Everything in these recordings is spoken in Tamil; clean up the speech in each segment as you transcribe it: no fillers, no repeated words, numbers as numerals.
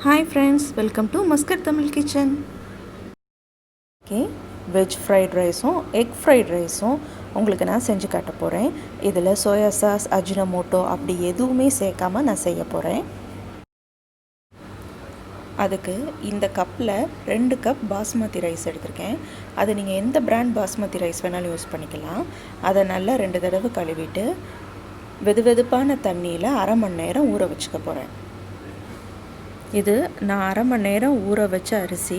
Hi friends, welcome to Muscat Tamil Kitchen. Okay, veg fried rice egg fried rice உங்களுக்கு நான் செஞ்சு காட்ட போகிறேன். இதில் சோயா சாஸ் அஜினமோட்டோ அப்படி எதுவுமே சேர்க்காம நான் செய்ய போகிறேன். அதுக்கு இந்த கப்பில் 2 கப் பாஸ்மதி ரைஸ் எடுத்திருக்கேன். அது நீங்கள் எந்த பிராண்ட் பாஸ்மதி ரைஸ் வேணாலும் யூஸ் பண்ணிக்கலாம். அதை நல்லா 2 தடவை கழுவிட்டு வெதுவெதுப்பான தண்ணியில் அரை மணி நேரம் ஊற வச்சுக்க போகிறேன். இது நான் அரை மணி நேரம் ஊற வச்ச அரிசி.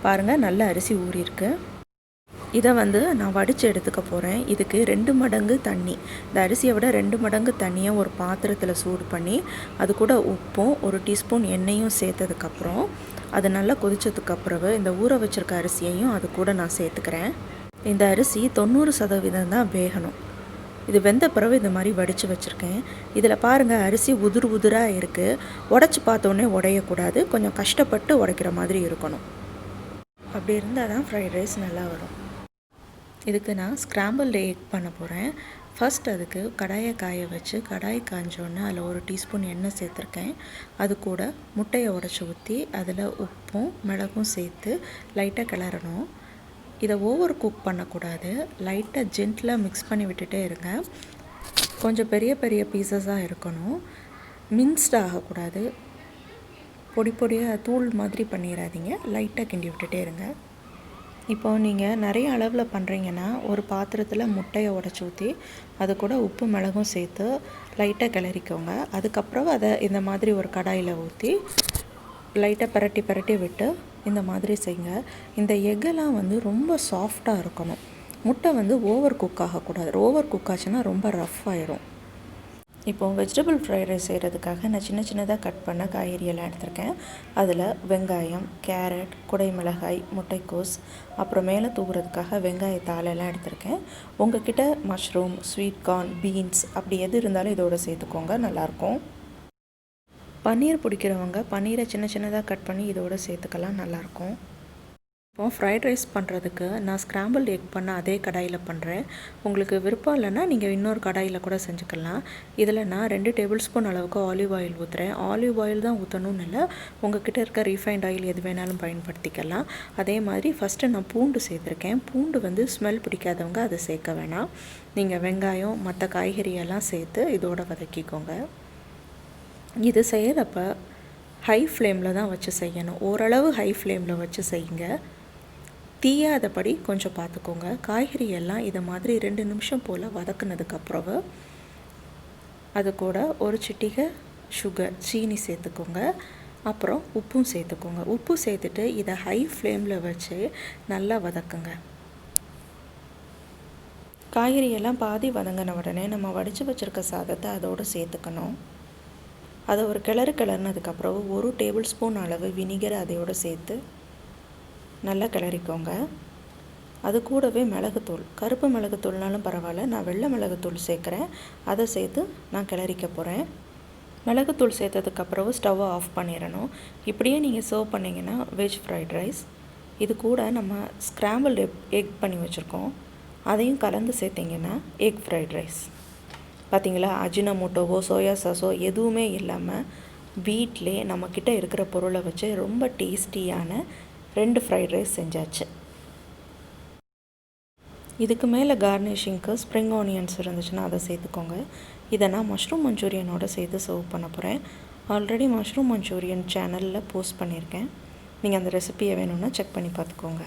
பாருங்கள், நல்ல அரிசி ஊறியிருக்கு. இதை நான் வடித்து எடுத்துக்க போகிறேன். இதுக்கு 2 மடங்கு தண்ணி, இந்த அரிசியை விட 2 மடங்கு தண்ணியை ஒரு பாத்திரத்தில் சூடு பண்ணி அது கூட உப்பும் 1 டீஸ்பூன் எண்ணெயும் சேர்த்ததுக்கப்புறம் அது நல்லா கொதித்ததுக்கப்புறம் இந்த ஊற வச்சுருக்க அரிசியையும் அது கூட நான் சேர்த்துக்கிறேன். இந்த அரிசி 90% தான் வேகணும். இது வெந்த பிறகு இந்த மாதிரி வடித்து வச்சுருக்கேன். இதில் பாருங்கள், அரிசி உதிராக இருக்குது. உடச்சி பார்த்தோன்னே உடையக்கூடாது, கொஞ்சம் கஷ்டப்பட்டு உடைக்கிற மாதிரி இருக்கணும். அப்படி இருந்தால் தான் ஃப்ரைட் ரைஸ் நல்லா வரும். இதுக்கு நான் ஸ்க்ராம்பிள்டு எக் பண்ண போகிறேன். ஃபஸ்ட் அதுக்கு கடாயை காய வச்சு கடாய் காஞ்சோன்னே அதில் 1 டீஸ்பூன் எண்ணெய் சேர்த்துருக்கேன். அது கூட முட்டையை உடச்சி ஊற்றி அதில் உப்பும் மிளகும் சேர்த்து லைட்டாக கிளறணும். இதை ஓவர் குக் பண்ணக்கூடாது, லைட்டாக ஜென்டிலாக மிக்ஸ் பண்ணி விட்டுட்டே இருங்க. கொஞ்சம் பெரிய பெரிய பீசஸாக இருக்கணும், மின்ஸ்ட் ஆகக்கூடாது. பொடியாக தூள் மாதிரி பண்ணிடாதீங்க, லைட்டாக கிண்டி விட்டுட்டே இருங்க. இப்போது நீங்கள் நிறைய அளவில் பண்ணுறீங்கன்னா ஒரு பாத்திரத்தில் முட்டையை உடச்சி ஊற்றி அது கூட உப்பு மிளகும் சேர்த்து லைட்டாக கிளறிக்கோங்க. அதுக்கப்புறம் அதை இந்த மாதிரி ஒரு கடாயில் ஊற்றி லைட்டாக பரட்டி விட்டு இந்த மாதிரி செய்யுங்க. இந்த எக்கெல்லாம் ரொம்ப சாஃப்டாக இருக்கணும். முட்டை ஓவர் குக் ஆகக்கூடாது. ஓவர் குக் ஆச்சுன்னா ரொம்ப ரஃப் ஆயிரும். இப்போது வெஜிடபிள் ஃப்ரைட் ரைஸ் செய்கிறதுக்காக நான் சின்னதாக கட் பண்ண காய்கறியெல்லாம் எடுத்திருக்கேன். அதில் வெங்காயம், கேரட், குடைமிளகாய், முட்டைக்கோஸ், அப்புறம் மேலே தூவுறதுக்காக வெங்காயத்தாலெல்லாம் எடுத்திருக்கேன். உங்கள்கிட்ட மஷ்ரூம், ஸ்வீட் கார்ன், பீன்ஸ் அப்படி எது இருந்தாலும் இதோடு சேர்த்துக்கோங்க, நல்லாயிருக்கும். பன்னீர் பிடிக்கிறவங்க பன்னீரை சின்னதாக கட் பண்ணி இதோடு சேர்த்துக்கலாம், நல்லாயிருக்கும். இப்போது ஃப்ரைட் ரைஸ் பண்ணுறதுக்கு நான் ஸ்க்ராம்பிள் எக் பண்ண அதே கடாயில் பண்ணுறேன். உங்களுக்கு விருப்பம் இல்லைன்னா நீங்கள் இன்னொரு கடாயில் கூட செஞ்சுக்கலாம். இதில் நான் 2 டேபிள் ஸ்பூன் அளவுக்கு ஆலிவ் ஆயில் ஊற்றுறேன். ஆலிவ் ஆயில் தான் ஊற்றணும்னு இல்லை, உங்கள்கிட்ட இருக்க ரீஃபைண்ட் ஆயில் எது வேணாலும் பயன்படுத்திக்கலாம். அதே மாதிரி ஃபஸ்ட்டு நான் பூண்டு சேர்த்துருக்கேன். பூண்டு ஸ்மெல் பிடிக்காதவங்க அதை சேர்க்க வேணாம். நீங்கள் வெங்காயம் மற்ற காய்கறியெல்லாம் சேர்த்து இதோட வதக்கிக்கோங்க. இது செய்கிறப்ப ஹை ஃப்ளேமில் தான் வச்சு செய்யணும். ஓரளவு ஹை ஃப்ளேமில் வச்சு செய்யுங்க, தீயாதபடி கொஞ்சம் பார்த்துக்கோங்க. காய்கறி எல்லாம் இதை மாதிரி 2 நிமிஷம் போல் வதக்குனதுக்கப்புறம் அது கூட ஒரு சிட்டிகை சுகர், சீனி சேர்த்துக்கோங்க. அப்புறம் உப்பும் சேர்த்துக்கோங்க. உப்பு சேர்த்துட்டு இதை ஹை ஃப்ளேமில் வச்சு நல்லா வதக்குங்க. காய்கறியெல்லாம் பாதி வதங்கின உடனே நம்ம வடித்து வச்சுருக்க சாதத்தை அதோடு சேர்த்துக்கணும். அதை ஒரு கிளறினதுக்கப்புறம் 1 டேபிள் ஸ்பூன் அளவு வினிகர் அதையோடு சேர்த்து நல்லா கிளறிக்கோங்க. அது கூடவே மிளகுத்தூள், கருப்பு மிளகுத்தூள்னாலும் பரவாயில்ல, நான் வெள்ளை மிளகுத்தூள் சேர்க்குறேன். அதை சேர்த்து நான் கிளறிக்க போகிறேன். மிளகுத்தூள் சேர்த்ததுக்கப்புறம் ஸ்டவ்வை ஆஃப் பண்ணிடணும். இப்படியே நீங்கள் சர்வ் பண்ணிங்கன்னா வெஜ் ஃப்ரைட் ரைஸ். இது கூட நம்ம ஸ்க்ராம்பிள்டு எக் பண்ணி வச்சுருக்கோம், அதையும் கலந்து சேர்த்திங்கன்னா எக் ஃப்ரைட் ரைஸ். பார்த்திங்களா, அஜினமோட்டோவோ சோயா சாஸோ எதுவுமே இல்லாமல் வீட்டிலே நம்மக்கிட்ட இருக்கிற பொருளை வச்சு ரொம்ப டேஸ்டியான 2 ஃப்ரைட் ரைஸ் செஞ்சாச்சு. இதுக்கு மேலே கார்னிஷிங்க்கு ஸ்ப்ரிங் ஆனியன்ஸ் இருந்துச்சுன்னா அதை சேர்த்துக்கோங்க. இதை நான் மஷ்ரூம் மஞ்சூரியனோட சேர்த்து சர்வ் பண்ண போகிறேன். ஆல்ரெடி மஷ்ரூம் மஞ்சூரியன் சேனலில் போஸ்ட் பண்ணியிருக்கேன். நீங்கள் அந்த ரெசிபியை வேணும்னா செக் பண்ணி பார்த்துக்கோங்க.